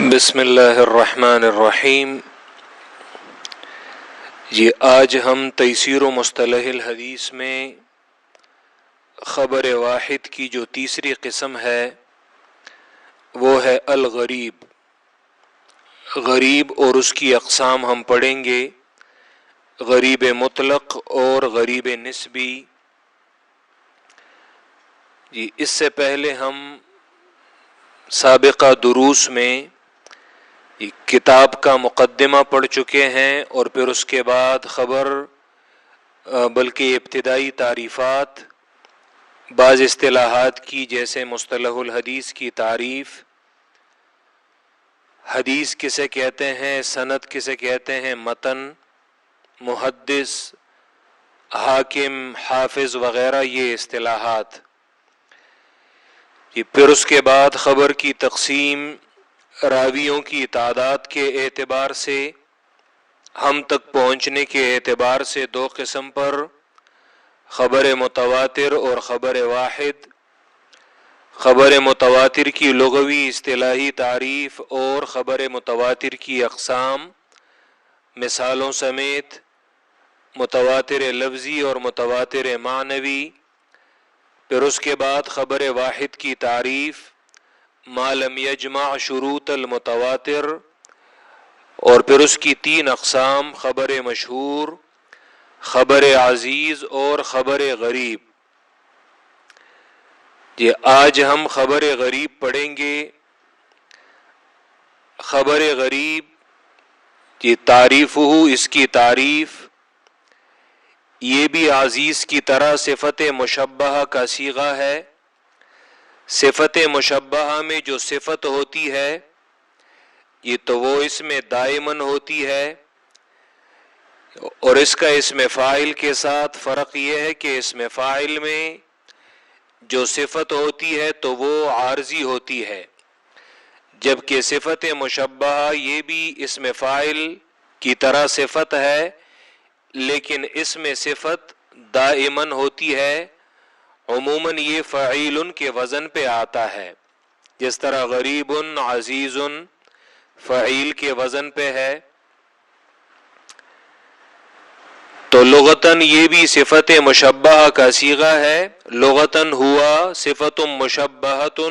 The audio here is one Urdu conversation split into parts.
بسم اللہ الرحمن الرحیم۔ آج ہم تیسیر و مصطلح الحدیث میں خبر واحد کی جو تیسری قسم ہے وہ ہے الغریب۔ غریب اور اس کی اقسام ہم پڑھیں گے، غریب مطلق اور غریب نسبی۔ اس سے پہلے ہم سابقہ دروس میں کتاب کا مقدمہ پڑھ چکے ہیں اور پھر اس کے بعد بلکہ ابتدائی تعریفات، بعض اصطلاحات کی، جیسے مصطلح الحدیث کی تعریف، حدیث کسے کہتے ہیں، سند کسے کہتے ہیں، متن، محدث، حاکم، حافظ وغیرہ، یہ اصطلاحات۔ پھر اس کے بعد خبر کی تقسیم راویوں کی تعداد کے اعتبار سے، ہم تک پہنچنے کے اعتبار سے دو قسم پر، خبر متواتر اور خبر واحد۔ خبر متواتر کی لغوی اصطلاحی تعریف اور خبر متواتر کی اقسام مثالوں سمیت، متواتر لفظی اور متواتر معنوی۔ پھر اس کے بعد خبر واحد کی تعریف، ما لم یجمع شروط المتواتر، اور پھر اس کی تین اقسام، خبر مشہور، خبر عزیز اور خبر غریب۔ آج ہم خبر غریب پڑھیں گے۔ خبر غریب تعریفہ، اس کی تعریف، یہ بھی عزیز کی طرح صفت مشبہہ کا صیغہ ہے۔ صفت مشبہہ میں جو صفت ہوتی ہے تو وہ اس میں دائماً ہوتی ہے، اور اس کا اسم فاعل کے ساتھ فرق یہ ہے کہ اسم فاعل میں جو صفت ہوتی ہے تو وہ عارضی ہوتی ہے، جبکہ صفت مشبہہ یہ بھی اسم فاعل کی طرح صفت ہے، لیکن اس میں صفت دائماً ہوتی ہے۔ عموماً یہ فعیل کے وزن پہ آتا ہے، جس طرح غریب، عزیز فعیل کے وزن پہ ہے۔ تو لغتاً یہ بھی صفت مشبہہ کا صیغہ ہے۔ لغتاً ہوا صفت مشبہۃ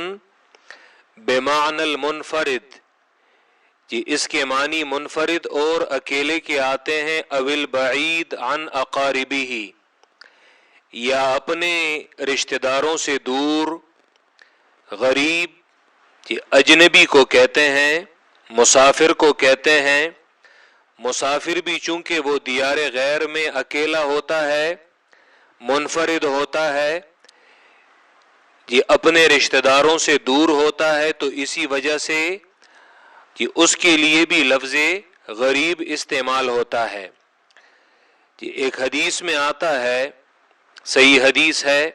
بمعنی المنفرد، اس کے معنی منفرد اور اکیلے کے آتے ہیں، او البعید عن اقاربہ، یا اپنے رشتہ داروں سے دور۔ غریب اجنبی کو کہتے ہیں، مسافر کو کہتے ہیں۔ مسافر بھی چونکہ وہ دیار غیر میں اکیلا ہوتا ہے، منفرد ہوتا ہے، اپنے رشتہ داروں سے دور ہوتا ہے، تو اسی وجہ سے اس کے لیے بھی لفظ غریب استعمال ہوتا ہے۔ ایک حدیث میں آتا ہے، صحیح حدیث ہے،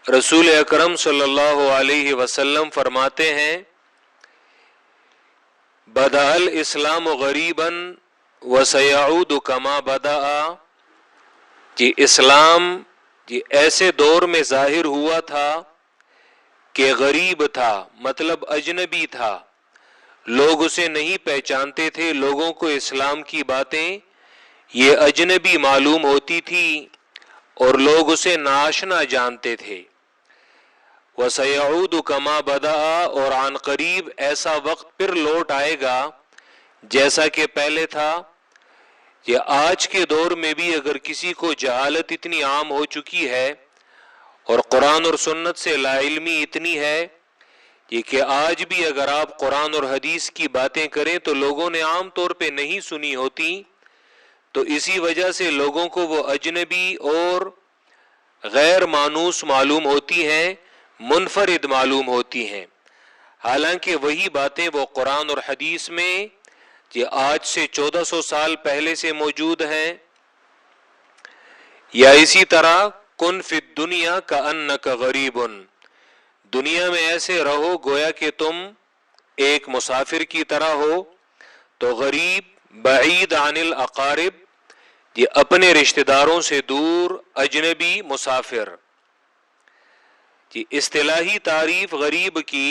رسول اکرم صلی اللہ علیہ وسلم فرماتے ہیں، بدأ الاسلام غریبا وسیعود کما بدأ۔ اسلام ایسے دور میں ظاہر ہوا تھا کہ غریب تھا، مطلب اجنبی تھا، لوگ اسے نہیں پہچانتے تھے، لوگوں کو اسلام کی باتیں یہ اجنبی معلوم ہوتی تھی اور لوگ اسے ناآشنا جانتے تھے۔ وَسَيَعُودُ كَمَا بَدَأَ، اور عن قریب ایسا وقت پھر لوٹ آئے گا جیسا کہ پہلے تھا۔ آج کے دور میں بھی اگر کسی کو جہالت اتنی عام ہو چکی ہے اور قرآن اور سنت سے لا علمی اتنی ہے کہ آج بھی اگر آپ قرآن اور حدیث کی باتیں کریں تو لوگوں نے عام طور پہ نہیں سنی ہوتی، تو اسی وجہ سے لوگوں کو وہ اجنبی اور غیر مانوس معلوم ہوتی ہیں، منفرد معلوم ہوتی ہیں، حالانکہ وہی باتیں وہ قرآن اور حدیث میں آج سے 1400 سال پہلے سے موجود ہیں۔ یا اسی طرح کن فی الدنیا کأنک غریب، دنیا میں ایسے رہو گویا کہ تم ایک مسافر کی طرح ہو۔ تو غریب بعید عن الاقارب، اپنے رشتہ داروں سے دور، اجنبی، مسافر۔ اصطلاحی تعریف غریب کی،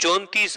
34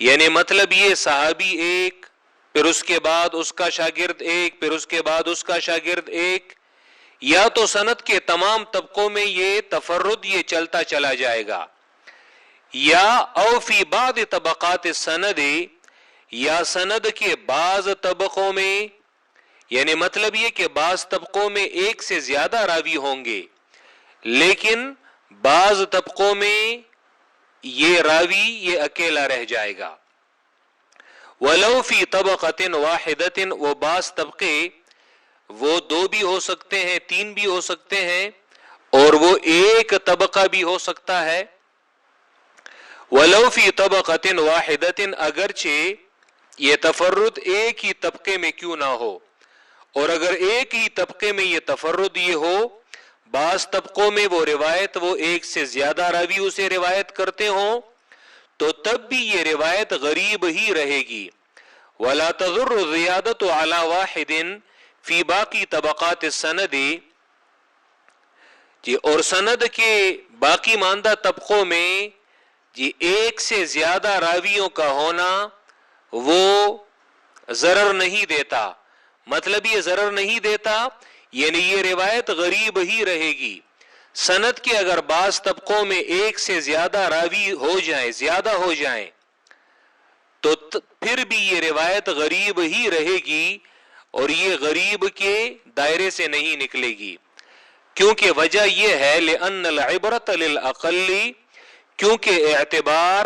یعنی مطلب یہ صحابی ایک، پھر اس کے بعد اس کا شاگرد ایک، پھر اس کے بعد اس کا شاگرد ایک، یا تو سند کے تمام طبقوں میں یہ تفرد یہ چلتا چلا جائے گا، یا او فی بعض طبقات السند، یا سند کے بعض طبقوں میں، یعنی مطلب یہ کہ بعض طبقوں میں ایک سے زیادہ راوی ہوں گے، لیکن بعض طبقوں میں یہ راوی یہ اکیلا رہ جائے گا۔ ولو فی طبقۃ واحدۃ، وہ بعض طبقے وہ دو بھی ہو سکتے ہیں، تین بھی ہو سکتے ہیں، اور وہ ایک طبقہ بھی ہو سکتا ہے۔ ولو فی طبقۃ واحدۃ، اگرچہ یہ تفرد ایک ہی طبقے میں کیوں نہ ہو، اور اگر ایک ہی طبقے میں یہ تفرد یہ ہو، بعض طبقوں میں وہ روایت وہ ایک سے زیادہ راوی اسے روایت کرتے ہوں، تو تب بھی یہ روایت غریب ہی رہے گی۔ ولا تضر زیادت علی واحد فی باقی طبقات السند، جی اور سند کے باقی ماندہ طبقوں میں جی ایک سے زیادہ راویوں کا ہونا وہ ضرر نہیں دیتا، مطلب یہ ضرر نہیں دیتا یعنی یہ روایت غریب ہی رہے گی۔ سند کے اگر بعض طبقوں میں ایک سے زیادہ راوی ہو جائیں، زیادہ ہو جائیں، تو پھر بھی یہ روایت غریب ہی رہے گی، اور یہ غریب کے دائرے سے نہیں نکلے گی، کیونکہ وجہ یہ ہے لأن العبرۃ للأقل، کیونکہ اعتبار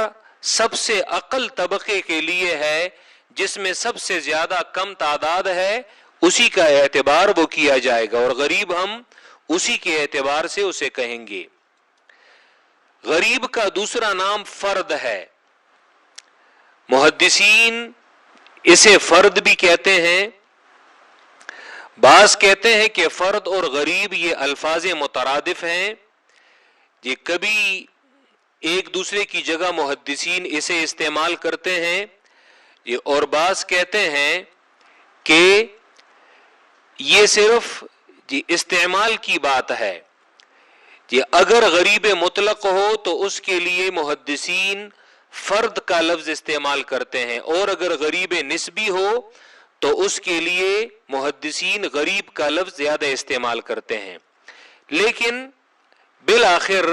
سب سے اقل طبقے کے لیے ہے، جس میں سب سے زیادہ کم تعداد ہے اسی کا اعتبار وہ کیا جائے گا، اور غریب ہم اسی کے اعتبار سے اسے کہیں گے۔ غریب کا دوسرا نام فرد ہے، محدثین اسے فرد بھی کہتے ہیں، بعض کہتے ہیں کہ فرد اور غریب یہ الفاظ مترادف ہیں، یہ کبھی ایک دوسرے کی جگہ محدثین اسے استعمال کرتے ہیں، اور بعض کہتے ہیں کہ یہ صرف جی استعمال کی بات ہے، جی اگر غریب مطلق ہو تو اس کے لیے محدثین فرد کا لفظ استعمال کرتے ہیں، اور اگر غریب نسبی ہو تو اس کے لیے محدثین غریب کا لفظ زیادہ استعمال کرتے ہیں، لیکن بالآخر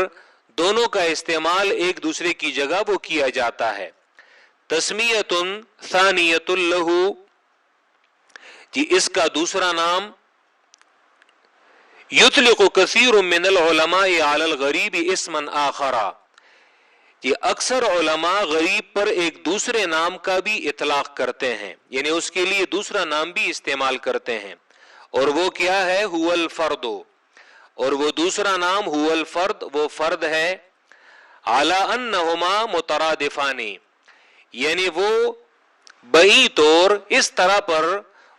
دونوں کا استعمال ایک دوسرے کی جگہ وہ کیا جاتا ہے۔ تسمیۃ ثانیۃ لہ، جی اس کا دوسرا نام یطلق کثیر من العلماء علی الغریب اسما آخر، یہ اکثر علماء غریب پر ایک دوسرے نام کا بھی اطلاق کرتے ہیں، یعنی اس کے لیے دوسرا نام بھی استعمال کرتے ہیں، اور وہ کیا ہے؟ هو الفرد، اور وہ دوسرا نام هو الفرد وہ فرد ہے، علی انہما مترادفان، یعنی وہ بئی طور اس طرح پر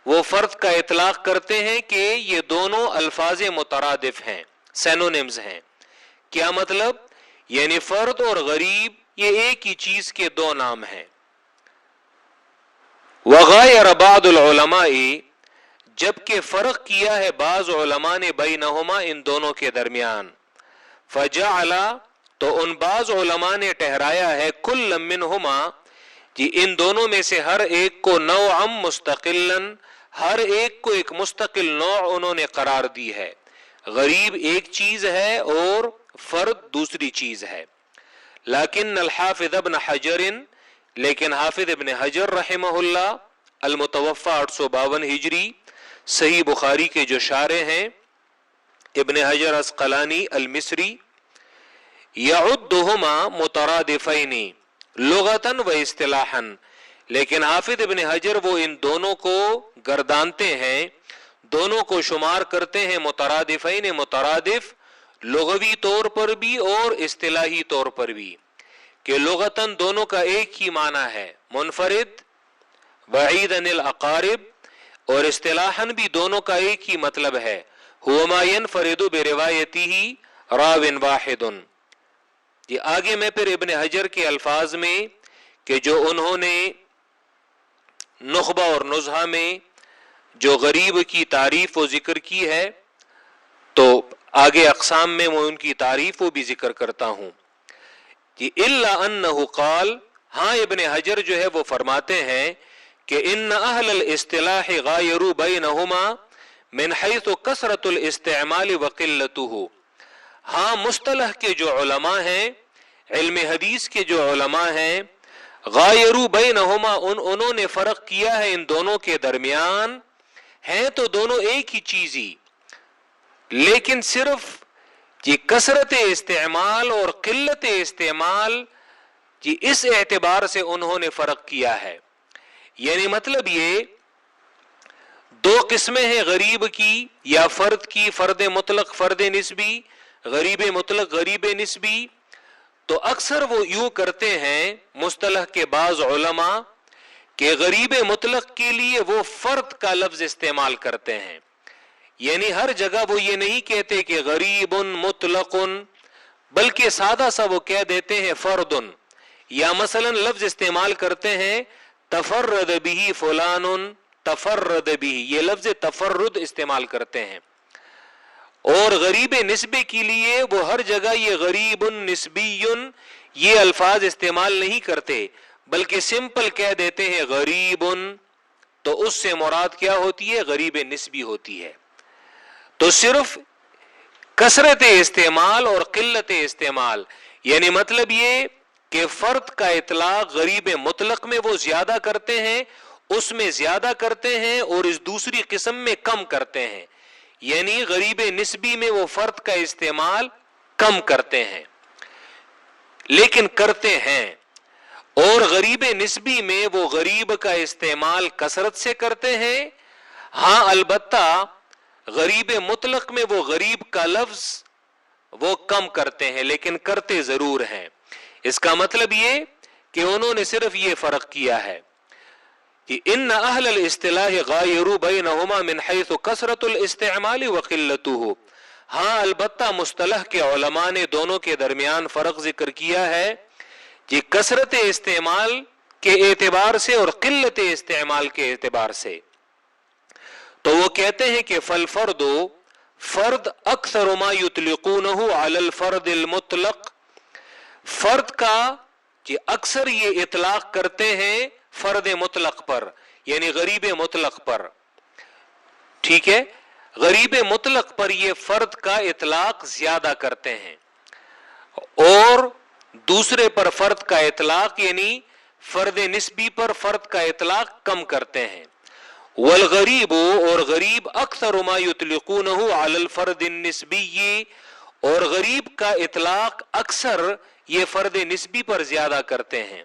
وہ فرد کا اطلاق کرتے ہیں کہ یہ دونوں الفاظ مترادف ہیں، سینونیمز ہیں۔ کیا مطلب؟ یعنی فرد اور غریب یہ ایک ہی چیز کے دو نام ہیں۔ وغایر بعض العلماء، جبکہ فرق کیا ہے بعض علماء نے بینہما ان دونوں کے درمیان، فجعل تو ان بعض علماء نے ٹھہرایا ہے کل منہما، جی ان دونوں میں سے ہر ایک کو نوعا مستقلا، ہر ایک کو ایک مستقل نوع انہوں نے قرار دی ہے، غریب ایک چیز ہے اور فرد دوسری چیز ہے۔ لیکن الحافظ ابن حجر، لیکن حافظ ابن حجر رحمہ اللہ المتوفى 852 ہجری، صحیح بخاری کے جو شارح ہیں ابن حجر عسقلانی المصری، یعدہما مترادفین لغتا و اصطلاحا، لیکن حافظ ابن حجر وہ ان دونوں کو گردانتے ہیں، دونوں کو شمار کرتے ہیں مترادفین، مترادف لغوی طور پر بھی اور اصطلاحی طور پر بھی، کہ لغتاً دونوں کا ایک ہی معنی ہے، منفرد بعید عن الاقارب، اور اصطلاحاً بھی دونوں کا ایک ہی مطلب ہے، هو ما ينفرد بروايته راو واحد۔ یہ آگے میں پھر ابن حجر کے الفاظ میں کہ جو انہوں نے نخبہ اور نزہہ میں جو غریب کی تعریف و ذکر کی ہے، تو آگے اقسام میں وہ ان کی تعریف وہ بھی ذکر کرتا ہوں۔ الا انہ قال، ہاں ابن حجر جو ہے وہ فرماتے ہیں کہ ان اہل الاصطلاح غایروا بینہما من حیث کثرت الاستعمال وقلتہ. ہاں مصطلح کے جو علماء ہیں، علم حدیث کے جو علماء ہیں، غایروا بینہما انہوں نے فرق کیا ہے ان دونوں کے درمیان. ہیں تو دونوں ایک ہی چیز ہی، لیکن صرف یہ کثرت استعمال اور قلت استعمال جی اس اعتبار سے انہوں نے فرق کیا ہے. یعنی مطلب یہ دو قسمیں ہیں غریب کی یا فرد کی، فرد مطلق فرد نسبی، غریب مطلق غریب نسبی. تو اکثر وہ یوں کرتے ہیں مصطلح کے بعض علماء کہ غریب مطلق کے لیے وہ فرد کا لفظ استعمال کرتے ہیں. یعنی ہر جگہ وہ یہ نہیں کہتے کہ غریب مطلق، بلکہ سادہ سا وہ کہہ دیتے ہیں فرد، یا مثلا لفظ استعمال کرتے ہیں تفرد بھی فلان، تفرد بھی، یہ لفظ تفرد استعمال کرتے ہیں. اور غریب نسبی کے لیے وہ ہر جگہ یہ غریب نسبی یہ الفاظ استعمال نہیں کرتے، بلکہ سمپل کہہ دیتے ہیں غریب. تو اس سے مراد کیا ہوتی ہے؟ غریب نسبی ہوتی ہے. تو صرف کثرت استعمال اور قلت استعمال، یعنی مطلب یہ کہ فرد کا اطلاق غریب مطلق میں وہ زیادہ کرتے ہیں، اس میں زیادہ کرتے ہیں، اور اس دوسری قسم میں کم کرتے ہیں. یعنی غریب نسبی میں وہ فرد کا استعمال کم کرتے ہیں لیکن کرتے ہیں، اور غریب نسبی میں وہ غریب کا استعمال کثرت سے کرتے ہیں. ہاں البتہ غریب مطلق میں وہ غریب کا لفظ وہ کم کرتے ہیں لیکن کرتے ضرور ہیں. اس کا مطلب یہ کہ انہوں نے صرف یہ فرق کیا ہے کہ ان اہل الاصطلاح غایروا بینہما من حیث کثرت الاستعمال وقلتہ. ہاں البتہ مصطلح کے علماء نے دونوں کے درمیان فرق ذکر کیا ہے کہ کثرت استعمال کے اعتبار سے اور قلت استعمال کے اعتبار سے. تو وہ کہتے ہیں کہ فالفرد فرد اکثر ما یطلقونہ علی الفرد المطلق، فرد کا کہ اکثر یہ اطلاق کرتے ہیں فرد مطلق پر، یعنی غریب مطلق پر. ٹھیک ہے، غریب مطلق پر یہ فرد کا اطلاق زیادہ کرتے ہیں، اور دوسرے پر فرد کا اطلاق یعنی فرد نسبی پر فرد کا اطلاق کم کرتے ہیں. والغریب، اور غریب اکثر ما یطلقونہ علی الفرد النسبی، اور غریب کا اطلاق اکثر یہ فرد نسبی پر زیادہ کرتے ہیں.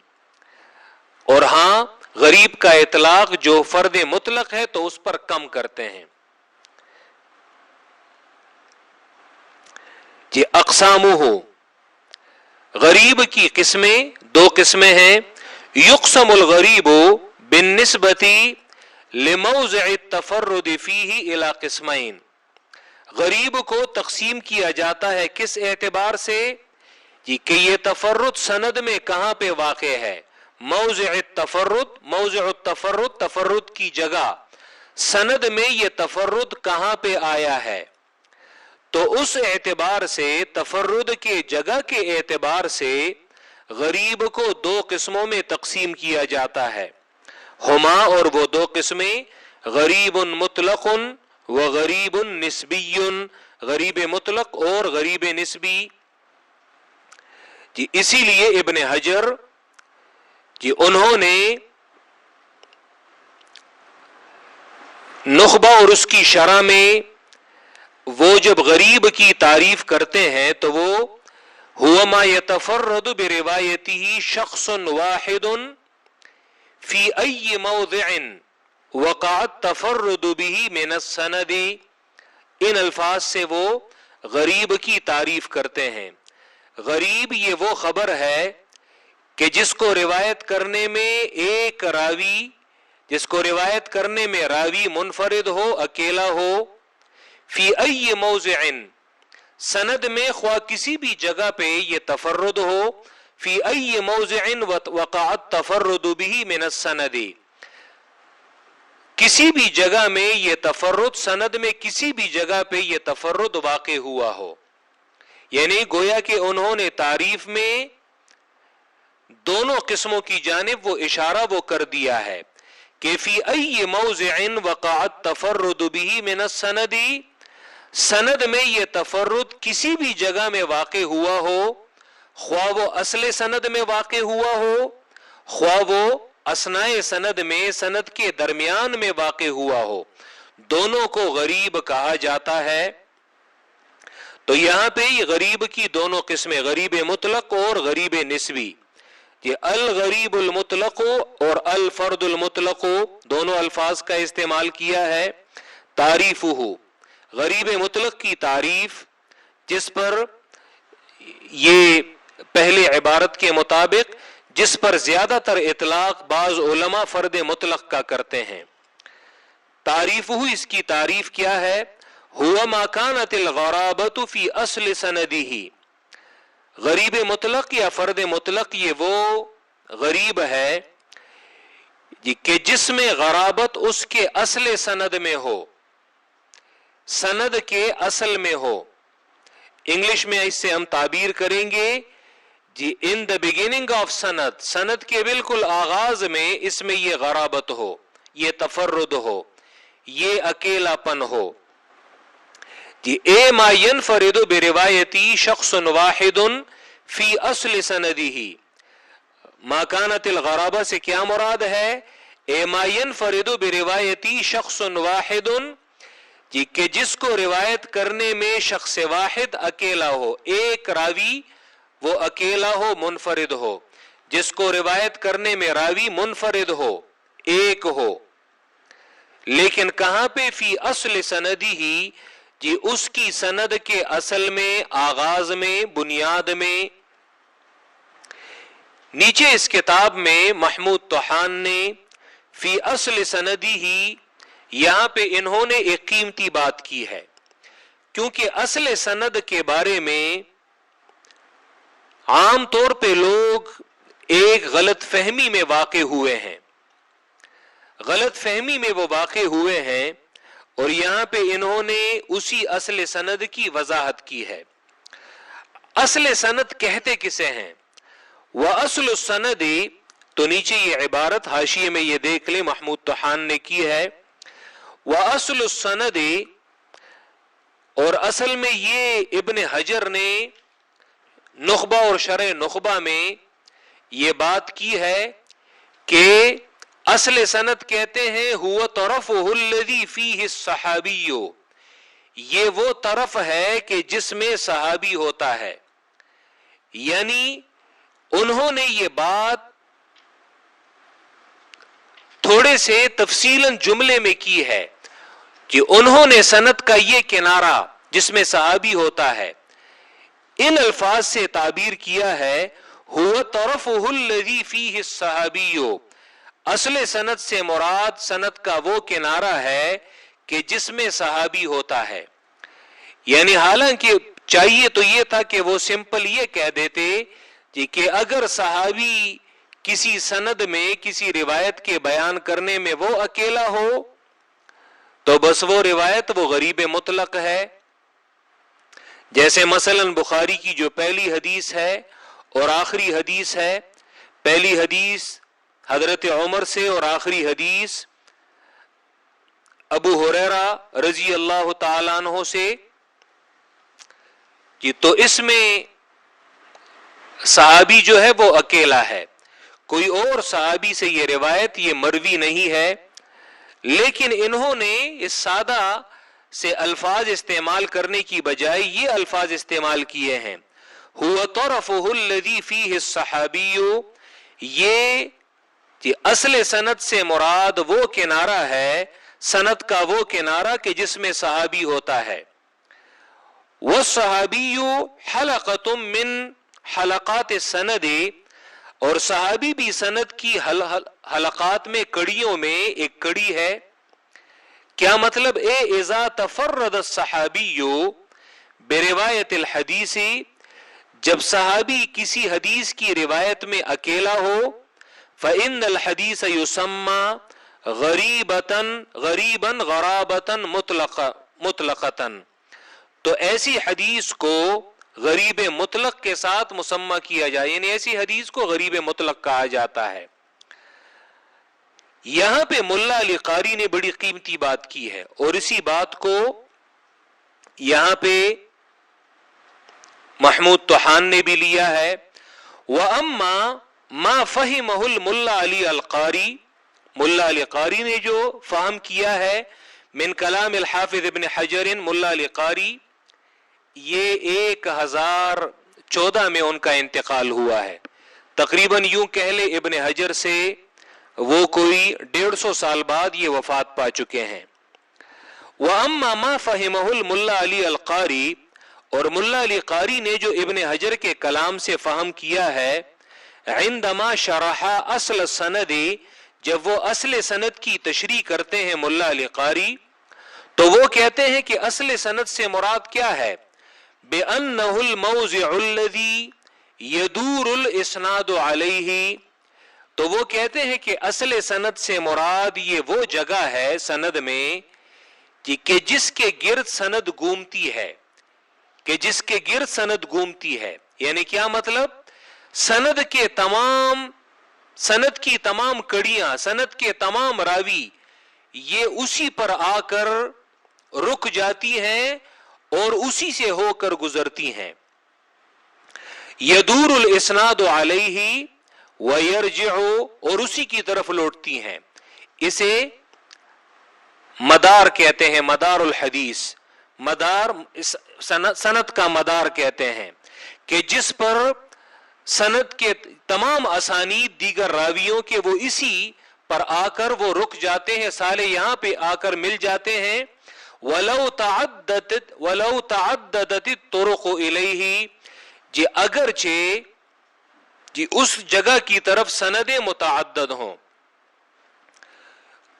اور ہاں غریب کا اطلاق جو فرد مطلق ہے تو اس پر کم کرتے ہیں. یہ اقسامہ، غریب کی قسمیں دو قسمیں ہیں. یقسم الغریب بالنسبۃ لموضع التفرد فیہ الی قسمین، غریب کو تقسیم کیا جاتا ہے کس اعتبار سے؟ کہ یہ تفرد سند میں کہاں پہ واقع ہے. موضع التفرد، موضع التفرد تفرد کی جگہ، سند میں یہ تفرد کہاں پہ آیا ہے. تو اس اعتبار سے تفرد کے جگہ کے اعتبار سے غریب کو دو قسموں میں تقسیم کیا جاتا ہے. ہما، اور وہ دو قسمیں غریب مطلق و غریب نسبی، غریب مطلق اور غریب نسبی. جی اسی لیے ابن حجر جی انہوں نے نخبہ اور اس کی شرح میں وہ جب غریب کی تعریف کرتے ہیں تو وہ هو ما يتفرد بروایتہ شخص واحد فی ای موضع وقع التفرد به من السند. ان الفاظ سے وہ غریب کی تعریف کرتے ہیں. غریب یہ وہ خبر ہے کہ جس کو روایت کرنے میں ایک راوی، جس کو روایت کرنے میں راوی منفرد ہو، اکیلا ہو، فی ای موضع، سند میں خواہ کسی بھی جگہ پہ یہ تفرد ہو، فی ای موضع وقع التفرد به من السند، کسی بھی جگہ میں یہ تفرد، سند میں کسی بھی جگہ پہ یہ تفرد واقع ہوا ہو. یعنی گویا کہ انہوں نے تعریف میں دونوں قسموں کی جانب وہ اشارہ وہ کر دیا ہے کہ فی ای موضع وقع التفرد به من السند، سند میں یہ تفرد کسی بھی جگہ میں واقع ہوا ہو، خواہ وہ اصل سند میں واقع ہوا ہو، خواہ وہ اثناء سند میں سند کے درمیان میں واقع ہوا ہو، دونوں کو غریب کہا جاتا ہے۔ تو یہاں پہ غریب کی دونوں قسمیں، غریب مطلق اور غریب نسبی، یہ الغریب المطلق اور الفرد المطلق دونوں الفاظ کا استعمال کیا ہے۔ تعریفہ، غریب مطلق کی تعریف، جس پر یہ پہلے عبارت کے مطابق جس پر زیادہ تر اطلاق بعض علماء فرد مطلق کا کرتے ہیں۔ تعریفہ، اس کی تعریف کیا ہے؟ ہوا ما کانت الغرابۃ فی اصل سندہ، غریب مطلق یا فرد مطلق یہ وہ غریب ہے کہ جس میں غرابت اس کے اصل سند میں ہو، سند کے اصل میں ہو۔ انگلش میں اس سے ہم تعبیر کریں گے جی ان دا بگننگ آف سند، سند کے بالکل آغاز میں اس میں یہ غرابت ہو، یہ تفرد ہو، یہ اکیلا پن ہو۔ جی اے ما ينفرد بروایتی شخص واحد فی اصل سندہ، ما کانت الغرابہ سے کیا مراد ہے؟ اے ما ينفرد بروایتی شخص واحد، جی کہ جس کو روایت کرنے میں شخص واحد اکیلا ہو، ایک راوی وہ اکیلا ہو، منفرد ہو، جس کو روایت کرنے میں راوی منفرد ہو، ایک ہو، لیکن کہاں پہ؟ فی اصل سندہ، جی اس کی سند کے اصل میں، آغاز میں، بنیاد میں۔ نیچے اس کتاب میں محمود طحان نے فی اصل سندہ، یہاں پہ انہوں نے ایک قیمتی بات کی ہے، کیونکہ اصل سند کے بارے میں عام طور پہ لوگ ایک غلط فہمی میں واقع ہوئے ہیں، غلط فہمی میں وہ واقع ہوئے ہیں، اور یہاں پہ انہوں نے اسی اصل سند کی وضاحت کی ہے۔ اصل سند کہتے کسے ہیں؟ وَأَصْلُ السَّنَدِ، تو نیچے یہ عبارت حاشیے میں یہ دیکھ لیں محمود طحان نے کی ہے، وَأَصْلُ السَّنَدِ، اور اصل میں یہ ابن حجر نے نخبہ اور شرح نخبہ میں یہ بات کی ہے کہ اصل سند کہتے ہیں هو طرفه الذی فیہ الصحابی، یہ وہ طرف ہے کہ جس میں صحابی ہوتا ہے۔ یعنی انہوں نے یہ بات تھوڑے سے تفصیلاً جملے میں کی ہے کہ انہوں نے سند کا یہ کنارہ جس میں صحابی ہوتا ہے ان الفاظ سے تعبیر کیا ہے، هو طرفه الذی فیہ الصحابی، اصل سند سے مراد سند کا وہ کنارہ ہے کہ جس میں صحابی ہوتا ہے۔ یعنی حالانکہ چاہیے تو یہ تھا کہ وہ سمپل یہ کہہ دیتے کہ اگر صحابی کسی سند میں کسی روایت کے بیان کرنے میں وہ اکیلا ہو تو بس وہ روایت وہ غریب مطلق ہے۔ جیسے مثلا بخاری کی جو پہلی حدیث ہے اور آخری حدیث ہے، پہلی حدیث حضرت عمر سے اور آخری حدیث ابو ہریرہ رضی اللہ تعالیٰ عنہ سے، تو اس میں صحابی جو ہے وہ اکیلا ہے، کوئی اور صحابی سے یہ روایت یہ مروی نہیں ہے، لیکن انہوں نے اس سادہ سے الفاظ استعمال کرنے کی بجائے یہ الفاظ استعمال کیے ہیں، هو طرفه الذی فیہ الصحابی، یہ اصل سند سے مراد وہ کنارہ ہے، سند کا وہ کنارہ کہ جس میں صحابی ہوتا ہے۔ والصحابی حلقۃ من حلقات السند، اور صحابی بھی سند کی حلقات میں، کڑیوں میں ایک کڑی ہے۔ کیا مطلب؟ اذا تفرد الصحابی بروایت الحدیث، جب صحابی کسی حدیث کی روایت میں اکیلا ہو، فإن الحدیث یسمى غریبا غرابة مطلقة، تو ایسی حدیث کو غریب مطلق کے ساتھ مسمى کیا جائے، یعنی ایسی حدیث کو غریب مطلق کہا جاتا ہے۔ یہاں پہ ملا علی قاری نے بڑی قیمتی بات کی ہے، اور اسی بات کو یہاں پہ محمود طحان نے بھی لیا ہے۔ وَأَمَّا مَا فَهِمَهُ الْمُلَّا علی القاری، ملا علی قاری نے جو فہم کیا ہے من کلام الحافظ ابن حجر، ملا علی قاری یہ 1014 میں ان کا انتقال ہوا ہے، تقریباً یوں کہہ لے ابن حجر سے وہ کوئی 150 سال بعد یہ وفات پا چکے ہیں۔ وَأَمَّا مَا فَهِمَهُ الْمُلَّا علی القاری، اور ملا علی قاری نے جو ابن حجر کے کلام سے فہم کیا ہے، عندما شرح اصل السند، جب وہ اصل سند کی تشریح کرتے ہیں ملا علی قاری، تو وہ کہتے ہیں کہ اصل سند سے مراد کیا ہے؟ بِأَنَّهُ الْمَوْضِعُ الَّذِي يَدُورُ الْإِسْنَادُ عَلَيْهِ، تو وہ کہتے ہیں کہ اصل سند سے مراد یہ وہ جگہ ہے سند میں کہ جس کے گرد سند گھومتی ہے، کہ جس کے گرد سند گھومتی ہے، یعنی کیا مطلب؟ سند کی تمام کڑیاں، سند کے تمام راوی یہ اسی پر آ کر رک جاتی ہیں اور اسی سے ہو کر گزرتی ہیں۔ یدور الاسناد علیہ ویرجع، اور اسی کی طرف لوٹتی ہیں۔ اسے مدار کہتے ہیں، مدار الحدیث، مدار سند کا مدار کہتے ہیں، کہ جس پر سند کے تمام اسانید دیگر راویوں کے وہ اسی پر آ کر وہ رک جاتے ہیں، سالے یہاں پہ آ کر مل جاتے ہیں۔ وَلَوْ تَعَدَّدَتِ الطُّرُقُ إِلَيْهِ، جی اگرچہ جی اس جگہ کی طرف سندیں متعدد ہوں،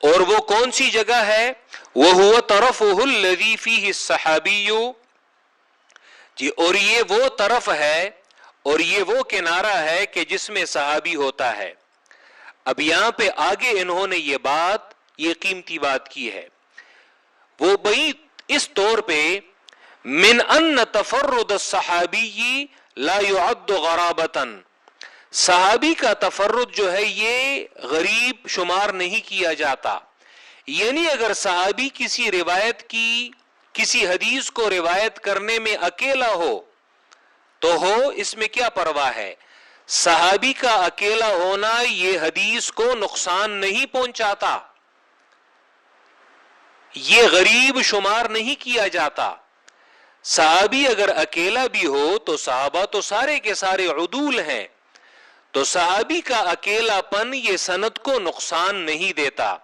اور وہ کون سی جگہ ہے؟ وَهُوَ طَرَفُهُ الَّذِي فِيهِ الصَّحَابِيُّ، جی اور یہ وہ طرف ہے اور یہ وہ کنارہ ہے کہ جس میں صحابی ہوتا ہے۔ اب یہاں پہ آگے انہوں نے یہ قیمتی بات کی ہے، وہ بھئی اس طور پہ من ان تفرد الصحابی لا يعد غرابتاً، صحابی کا تفرد جو ہے یہ غریب شمار نہیں کیا جاتا، یعنی اگر صحابی کسی حدیث کو روایت کرنے میں اکیلا ہو تو ہو، اس میں کیا پرواہ ہے؟ صحابی کا اکیلا ہونا یہ حدیث کو نقصان نہیں پہنچاتا، یہ غریب شمار نہیں کیا جاتا۔ صحابی اگر اکیلا بھی ہو تو صحابہ تو سارے کے سارے عدول ہیں، تو صحابی کا اکیلا پن یہ سند کو نقصان نہیں دیتا۔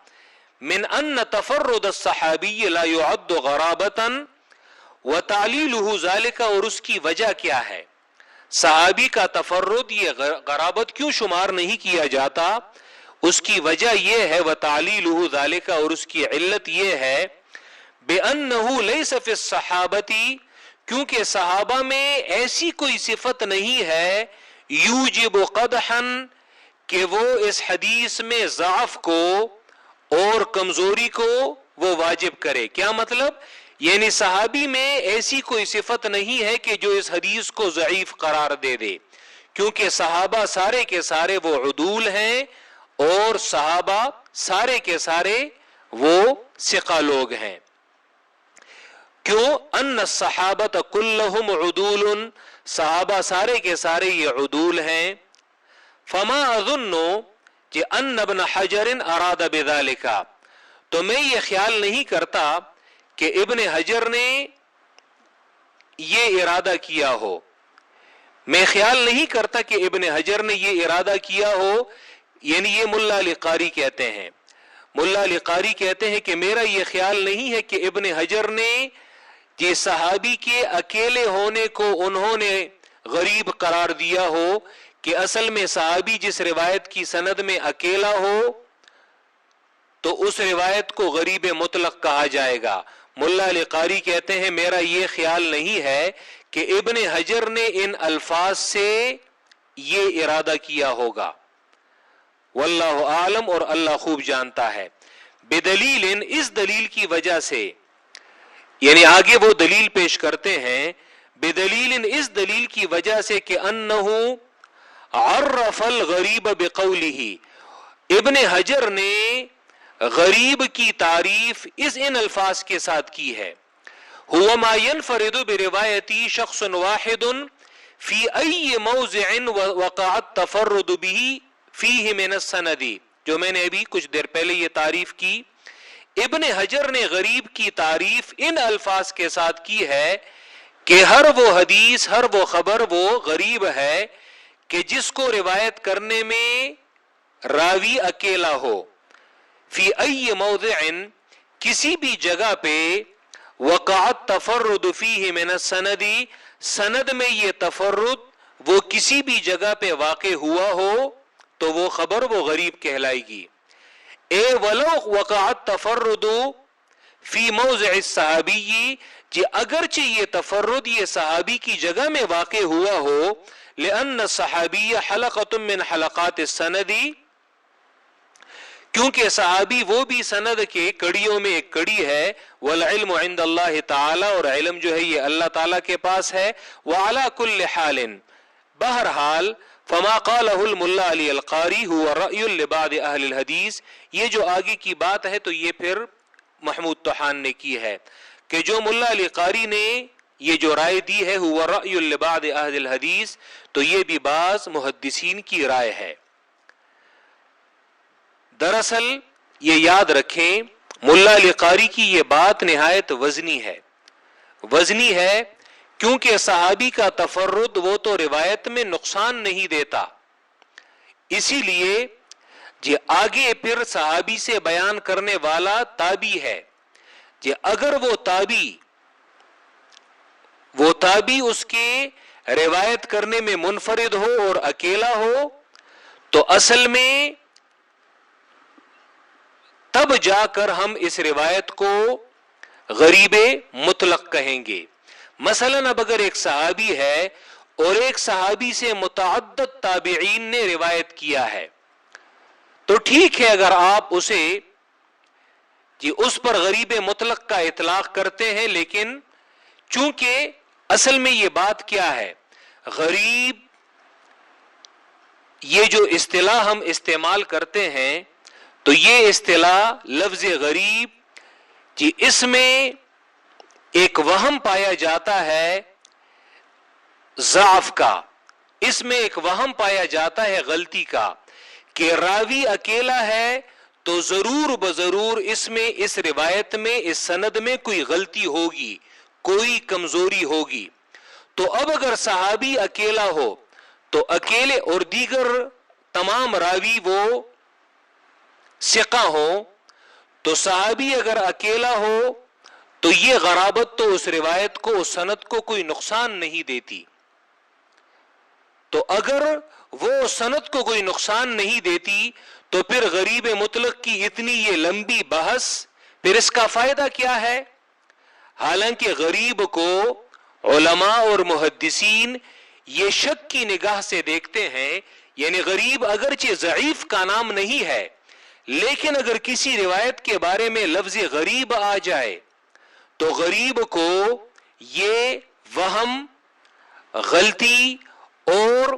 من ان تفرد الصحابی لا يعد غرابتاً وتعلیلہ ذالک، اور اس کی وجہ کیا ہے؟ صحابی کا تفرد یہ غرابت کیوں شمار نہیں کیا جاتا؟ اس کی وجہ یہ ہے وتعلیلہ ذالک، اور اس کی علت یہ ہے بأنہ لیس فی الصحابۃ، کیونکہ صحابہ میں ایسی کوئی صفت نہیں ہے یوجب قدحا، کہ وہ اس حدیث میں ضعف کو اور کمزوری کو وہ واجب کرے۔ کیا مطلب؟ یعنی صحابی میں ایسی کوئی صفت نہیں ہے کہ جو اس حدیث کو ضعیف قرار دے دے، کیونکہ صحابہ سارے کے سارے وہ عدول ہیں، اور صحابہ سارے کے سارے وہ ثقہ لوگ ہیں۔ کیوں؟ ان الصحابۃ کلہم عدول، صحابہ سارے کے سارے یہ عدول ہیں۔ فما اظن کہ ان ابن حجر اراد بذلک، تو میں یہ خیال نہیں کرتا کہ ابن حجر نے یہ ارادہ کیا ہو، میں خیال نہیں کرتا کہ ابن حجر نے یہ ارادہ کیا ہو، یعنی یہ ملا علی قاری کہتے ہیں، ملا علی قاری کہتے ہیں کہ میرا یہ خیال نہیں ہے کہ ابن حجر نے یہ صحابی کے اکیلے ہونے کو انہوں نے غریب قرار دیا ہو، کہ اصل میں صحابی جس روایت کی سند میں اکیلا ہو تو اس روایت کو غریب مطلق کہا جائے گا۔ ملا علی قاری کہتے ہیں میرا یہ خیال نہیں ہے کہ ابن حجر نے ان الفاظ سے یہ ارادہ کیا ہوگا، واللہ عالم، اور اللہ خوب جانتا ہے۔ بدلیل، اس دلیل کی وجہ سے، یعنی آگے وہ دلیل پیش کرتے ہیں، بدلیل، اس دلیل کی وجہ سے کہ انہو عرف الغریب بقولہ، ابن حجر نے غریب کی تعریف ان الفاظ کے ساتھ کی ہے، هو ما ينفرد بروایتی شخص واحد فی ای موضع وقع التفرد به فیہ من السند، جو میں نے ابھی کچھ دیر پہلے یہ تعریف کی۔ ابن حجر نے غریب کی تعریف ان الفاظ کے ساتھ کی ہے کہ ہر وہ حدیث، ہر وہ خبر وہ غریب ہے کہ جس کو روایت کرنے میں راوی اکیلا ہو، فی ای موضع، کسی بھی جگہ پہ، وقع التفرد فیہ من السند، سند میں یہ تفرد وہ کسی بھی جگہ پہ واقع ہوا ہو تو وہ خبر وہ غریب کہلائے گی۔ اے ولو وقع التفرد فی موضع الصحابی، جی اگرچہ یہ تفرد یہ صحابی کی جگہ میں واقع ہوا ہو، لأن الصحابی حلقۃ من حلقات السند، کیونکہ صحابی وہ بھی سند کے کڑیوں میں ایک کڑی ہے، والعلم عند اللہ تعالی، اور علم جو ہے یہ اللہ تعالیٰ کے پاس ہے، وعلی کل حال، بہرحال، فما قالہ الملا علی القاری هو رأی لبعض اہل الحدیث، یہ جو آگے کی بات ہے تو یہ پھر محمود طحان نے کی ہے کہ جو ملا علی قاری نے یہ جو رائے دی ہے هو رأی لبعض اہل الحدیث، تو یہ بھی بعض محدثین کی رائے ہے۔ دراصل یہ یاد رکھیں، ملا علی قاری کی یہ بات نہایت وزنی ہے کیونکہ صحابی کا تفرد وہ تو روایت میں نقصان نہیں دیتا، اسی لیے جی آگے پھر صحابی سے بیان کرنے والا تابعی ہے، جی اگر وہ تابعی اس کے روایت کرنے میں منفرد ہو اور اکیلا ہو تو اصل میں تب جا کر ہم اس روایت کو غریب مطلق کہیں گے۔ مثلا اب اگر ایک صحابی ہے اور ایک صحابی سے متعدد تابعین نے روایت کیا ہے تو ٹھیک ہے اگر آپ اسے اس پر غریب مطلق کا اطلاق کرتے ہیں، لیکن چونکہ اصل میں یہ بات کیا ہے، غریب یہ جو اصطلاح ہم استعمال کرتے ہیں تو یہ اصطلاح لفظ غریب اس میں ایک وہم پایا جاتا ہے ضعف کا، اس میں ایک وہم پایا جاتا ہے غلطی کا کہ راوی اکیلا ہے تو ضرور بضرور اس میں اس روایت میں اس سند میں کوئی غلطی ہوگی، کوئی کمزوری ہوگی۔ تو اب اگر صحابی اکیلا ہو تو اکیلے اور دیگر تمام راوی وہ ثقہ ہو، تو صحابی اگر اکیلا ہو تو یہ غرابت تو اس روایت کو اس سند کو کوئی نقصان نہیں دیتی۔ تو اگر وہ سند کو کوئی نقصان نہیں دیتی تو پھر غریب مطلق کی اتنی یہ لمبی بحث، پھر اس کا فائدہ کیا ہے؟ حالانکہ غریب کو علماء اور محدثین یہ شک کی نگاہ سے دیکھتے ہیں، یعنی غریب اگرچہ ضعیف کا نام نہیں ہے لیکن اگر کسی روایت کے بارے میں لفظ غریب آ جائے تو غریب کو یہ وہم، غلطی اور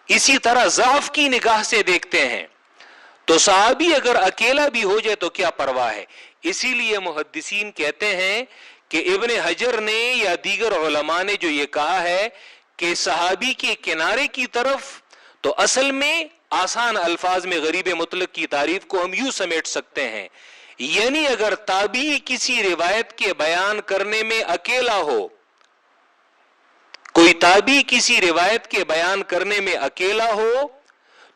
اسی طرح ضعف کی نگاہ سے دیکھتے ہیں۔ تو صحابی اگر اکیلا بھی ہو جائے تو کیا پرواہ ہے؟ اسی لیے محدثین کہتے ہیں کہ ابن حجر نے یا دیگر علماء نے جو یہ کہا ہے کہ صحابی کے کنارے کی طرف، تو اصل میں آسان الفاظ میں غریب مطلق کی تعریف کو ہم یوں سمیٹ سکتے ہیں، یعنی اگر تابعی کسی روایت کے بیان کرنے میں اکیلا ہو، کوئی تابعی کسی روایت کے بیان کرنے میں اکیلا ہو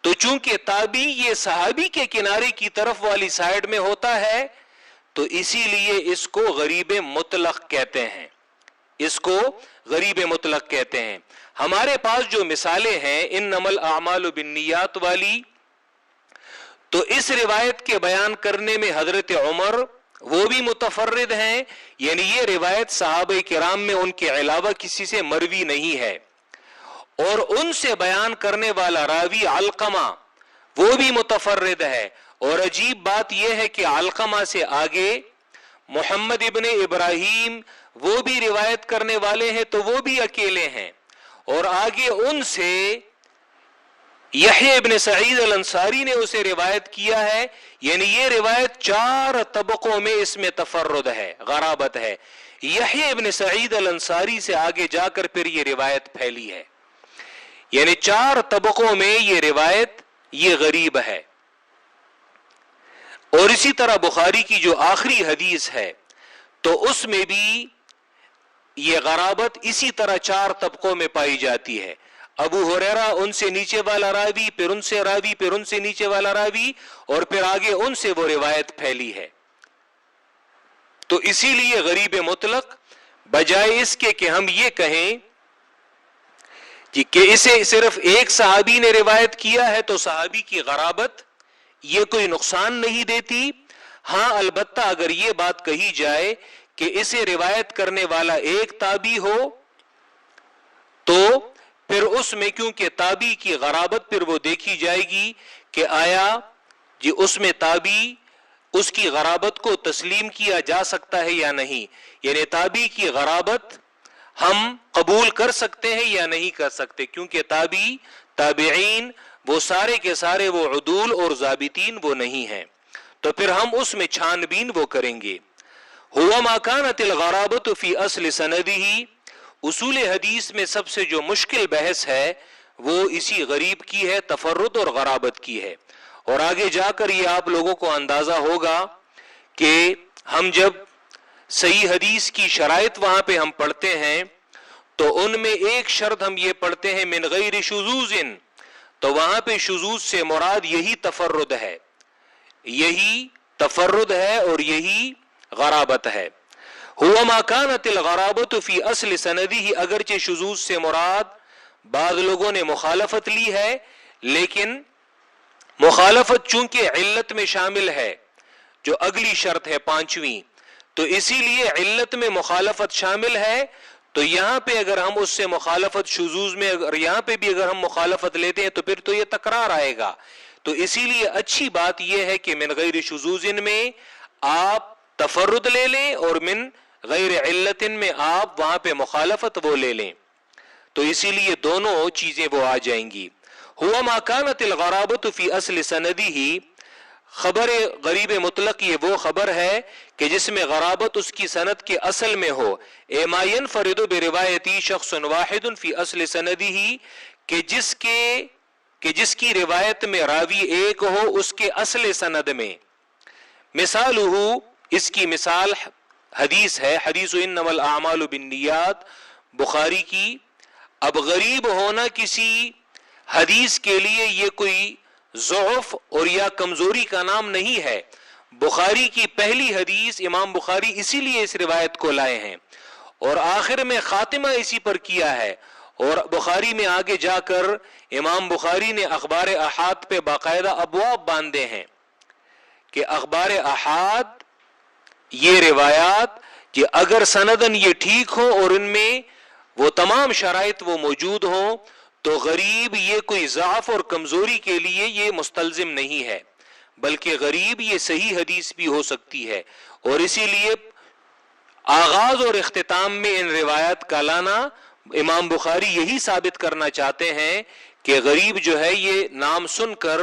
تو چونکہ تابعی یہ صحابی کے کنارے کی طرف والی سائیڈ میں ہوتا ہے تو اسی لیے اس کو غریب مطلق کہتے ہیں، اس کو غریب مطلق کہتے ہیں۔ ہمارے پاس جو مثالیں ہیں انما الاعمال بالنیات والی، تو اس روایت کے بیان کرنے میں حضرت عمر وہ بھی متفرد ہیں، یعنی یہ روایت صحابہ کرام میں ان کے علاوہ کسی سے مروی نہیں ہے، اور ان سے بیان کرنے والا راوی علقمہ وہ بھی متفرد ہے، اور عجیب بات یہ ہے کہ علقمہ سے آگے محمد ابن ابراہیم وہ بھی روایت کرنے والے ہیں تو وہ بھی اکیلے ہیں، اور آگے ان سے یحییٰ ابن سعید الانصاری نے اسے روایت کیا ہے، یعنی یہ روایت 4 طبقوں میں اس میں تفرد ہے، غرابت ہے۔ یحییٰ ابن سعید الانصاری سے آگے جا کر پھر یہ روایت پھیلی ہے، یعنی 4 طبقوں میں یہ روایت یہ غریب ہے۔ اور اسی طرح بخاری کی جو آخری حدیث ہے تو اس میں بھی یہ غرابت اسی طرح 4 طبقوں میں پائی جاتی ہے۔ ابو ہریرہ ان سے نیچے والا راوی، پھر ان سے راوی، پھر ان سے نیچے والا راوی، اور پھر آگے ان سے وہ روایت پھیلی ہے۔ تو اسی لیے غریب مطلق بجائے اس کے کہ ہم یہ کہیں کہ اسے صرف ایک صحابی نے روایت کیا ہے تو صحابی کی غرابت یہ کوئی نقصان نہیں دیتی۔ ہاں البتہ اگر یہ بات کہی جائے کہ اسے روایت کرنے والا ایک تابعی ہو تو پھر اس میں کیونکہ تابعی کی غرابت پھر وہ دیکھی جائے گی کہ آیا جی اس میں تابعی اس کی غرابت کو تسلیم کیا جا سکتا ہے یا نہیں، یعنی تابعی کی غرابت ہم قبول کر سکتے ہیں یا نہیں کر سکتے، کیونکہ تابعین وہ سارے کے سارے وہ عدول اور ضابطین وہ نہیں ہیں، تو پھر ہم اس میں چھان بین وہ کریں گے۔ ہوا ما کانت الغرابۃ فی اصل سندہ، اصول حدیث میں سب سے جو مشکل بحث ہے وہ اسی غریب کی ہے، تفرد اور غرابت کی ہے۔ اور آگے جا کر یہ آپ لوگوں کو اندازہ ہوگا کہ ہم جب صحیح حدیث کی شرائط وہاں پہ ہم پڑھتے ہیں تو ان میں ایک شرط ہم یہ پڑھتے ہیں من غیر شذوذ، تو وہاں پہ شذوذ سے مراد یہی تفرد ہے، یہی تفرد ہے اور یہی غرابت ہے۔ ہوا ما کانت الغرابۃ فی اصل سندہ، اگرچہ شذوذ سے مراد بعض لوگوں نے مخالفت لی ہے، لیکن مخالفت چونکہ علت میں شامل ہے جو اگلی شرط ہے 5ویں، تو اسی لیے علت میں مخالفت شامل ہے، تو یہاں پہ اگر ہم اس سے مخالفت شذوذ میں اگر یہاں پہ بھی اگر ہم مخالفت لیتے ہیں تو پھر تو یہ تکرار آئے گا، تو اسی لیے اچھی بات یہ ہے کہ من غیر شذوذ میں آپ تفرد لے لیں اور من غیر علت میں آپ وہاں پہ مخالفت وہ لے لیں، تو اسی لیے دونوں چیزیں وہ آ جائیں گی۔ ہوا ما کانت الغرابۃ فی اصل سندہ، خبر غریب مطلق یہ وہ خبر ہے کہ جس میں غرابت اس کی سند کے اصل میں ہو، اے ما ينفرد بروایتی شخص واحد فی اصل سندہ، کہ جس کی روایت میں راوی ایک ہو اس کے اصل سند میں۔ مثالہ، اس کی مثال حدیث ہے، حدیث انما الاعمال بالنیات بخاری کی۔ اب غریب ہونا کسی حدیث کے لیے یہ کوئی ضعف اور یا کمزوری کا نام نہیں ہے، بخاری کی پہلی حدیث امام بخاری اسی لیے اس روایت کو لائے ہیں اور آخر میں خاتمہ اسی پر کیا ہے، اور بخاری میں آگے جا کر امام بخاری نے اخبار احاد پہ باقاعدہ ابواب باندھے ہیں کہ اخبار احاد یہ روایات کہ اگر سندن یہ ٹھیک ہو اور ان میں وہ تمام شرائط وہ موجود ہوں تو غریب یہ کوئی ضعف اور کمزوری کے لیے یہ مستلزم نہیں ہے، بلکہ غریب یہ صحیح حدیث بھی ہو سکتی ہے، اور اسی لیے آغاز اور اختتام میں ان روایات کا لانا امام بخاری یہی ثابت کرنا چاہتے ہیں کہ غریب جو ہے یہ نام سن کر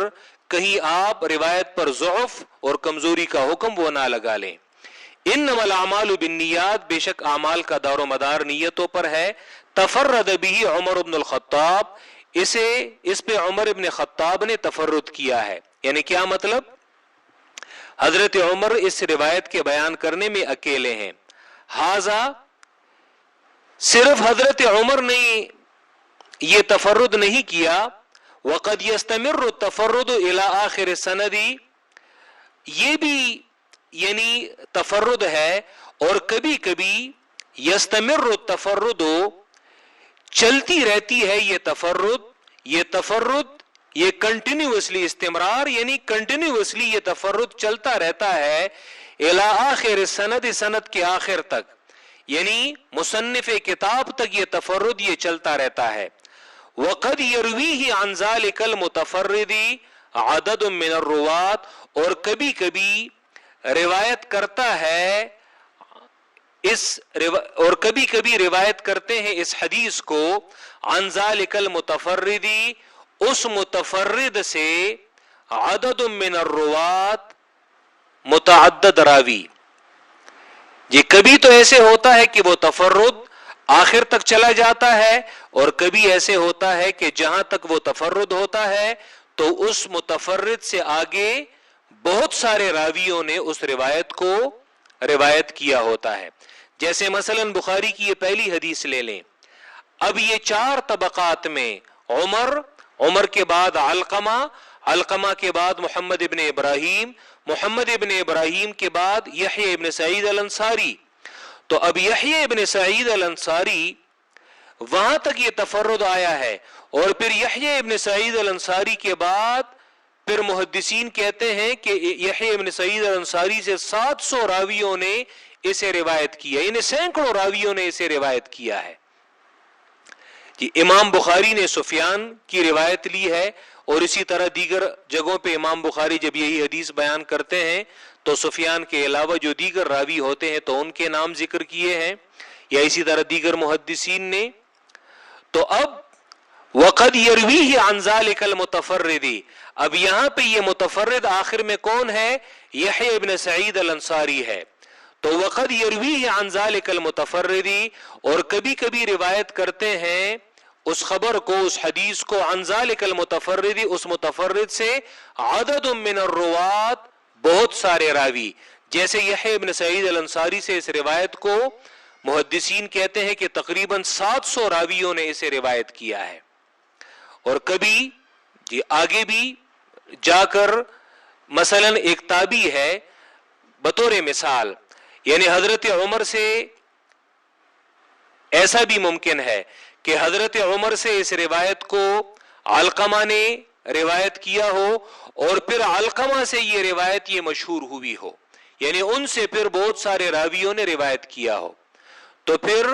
کہیں آپ روایت پر ضعف اور کمزوری کا حکم وہ نہ لگا لیں۔ انما الاعمال بالنیات، بے شک اعمال کا دار و مدار نیتوں پر ہے۔ تفرد به عمر بن الخطاب، اس پہ عمر ابن خطاب نے تفرد کیا ہے، یعنی کیا مطلب؟ حضرت عمر اس روایت کے بیان کرنے میں اکیلے ہیں۔ ہذا، صرف حضرت عمر نے یہ تفرد نہیں کیا، وقد يستمر التفرد الى آخر السند، یہ بھی یعنی تفرد ہے، اور کبھی کبھی یستمر التفرد، چلتی رہتی ہے یہ تفرد یہ کنٹینیوسلی، استمرار یعنی کنٹینیوسلی یہ تفرد چلتا رہتا ہے، الی آخر السند، سند کے آخر تک، یعنی مصنف کتاب تک یہ تفرد یہ چلتا رہتا ہے۔ وقد یرویہ عن ذلک المتفرد عدد من الرواة، اور کبھی کبھی روایت کرتا ہے اور کبھی کبھی روایت کرتے ہیں اس حدیث کو عن ذالک المتفردی، اس متفرد سے، عدد من الروات، متعدد راوی. یہ کبھی تو ایسے ہوتا ہے کہ وہ تفرد آخر تک چلا جاتا ہے، اور کبھی ایسے ہوتا ہے کہ جہاں تک وہ تفرد ہوتا ہے تو اس متفرد سے آگے بہت سارے راویوں نے اس روایت کو روایت کیا ہوتا ہے. جیسے مثلا بخاری کی یہ پہلی حدیث لے لیں. اب یہ 4 طبقات میں عمر کے بعد علقمہ کے بعد محمد ابن ابراہیم، محمد ابن ابراہیم کے بعد یحییٰ ابن سعید الانصاری. تو اب یحییٰ ابن سعید الانصاری وہاں تک یہ تفرد آیا ہے، اور پھر یحییٰ ابن سعید الانصاری کے بعد پھر محدثین کہتے ہیں کہ یحییٰ ابن سعید الانصاری سے 700 راویوں نے اسے روایت کیا، یعنی سینکڑوں راویوں نے اسے روایت کیا ہے. کہ امام بخاری نے سفیان کی روایت لی ہے، اور اسی طرح دیگر جگہوں پہ امام بخاری جب یہی حدیث بیان کرتے ہیں تو سفیان کے علاوہ جو دیگر راوی ہوتے ہیں تو ان کے نام ذکر کیے ہیں، یا اسی طرح دیگر محدثین نے. تو اب وقد یرویہ عن ذالک المتفردی، اب یہاں پہ یہ متفرد آخر میں کون ہے؟ یحییٰ ابن سعید الانصاری ہے. تو وقد یرویہ عن ذالک المتفردی، اور کبھی کبھی روایت کرتے ہیں اس خبر کو، اس حدیث کو، عن ذالک المتفردی، اس متفرد سے، عدد من الروات، بہت سارے راوی. جیسے یحییٰ ابن سعید الانصاری سے اس روایت کو محدثین کہتے ہیں کہ تقریباً 700 راویوں نے اسے روایت کیا ہے. اور کبھی آگے بھی جا کر مثلا ایک تابعی ہے بطور مثال، یعنی حضرت عمر سے ایسا بھی ممکن ہے کہ حضرت عمر سے اس روایت کو علقمہ نے روایت کیا ہو، اور پھر علقمہ سے یہ روایت یہ مشہور ہوئی ہو، یعنی ان سے پھر بہت سارے راویوں نے روایت کیا ہو. تو پھر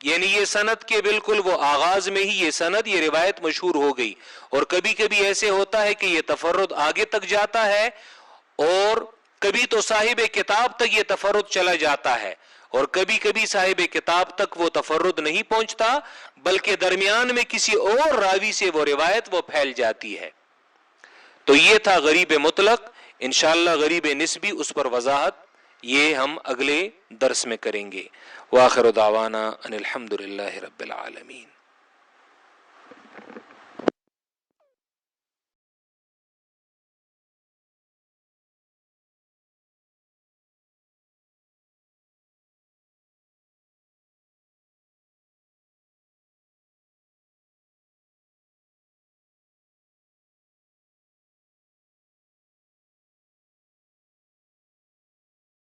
یعنی یہ سند کے بالکل وہ آغاز میں ہی یہ سند، یہ روایت مشہور ہو گئی. اور کبھی کبھی ایسے ہوتا ہے کہ یہ تفرد آگے تک جاتا ہے، اور کبھی تو صاحب کتاب تک یہ تفرد چلا جاتا ہے، اور کبھی کبھی صاحب کتاب تک وہ تفرد نہیں پہنچتا، بلکہ درمیان میں کسی اور راوی سے وہ روایت وہ پھیل جاتی ہے. تو یہ تھا غریب مطلق. انشاءاللہ غریب نسبی اس پر وضاحت یہ ہم اگلے درس میں کریں گے. وآخر دعوانا ان الحمد للہ رب العالمین.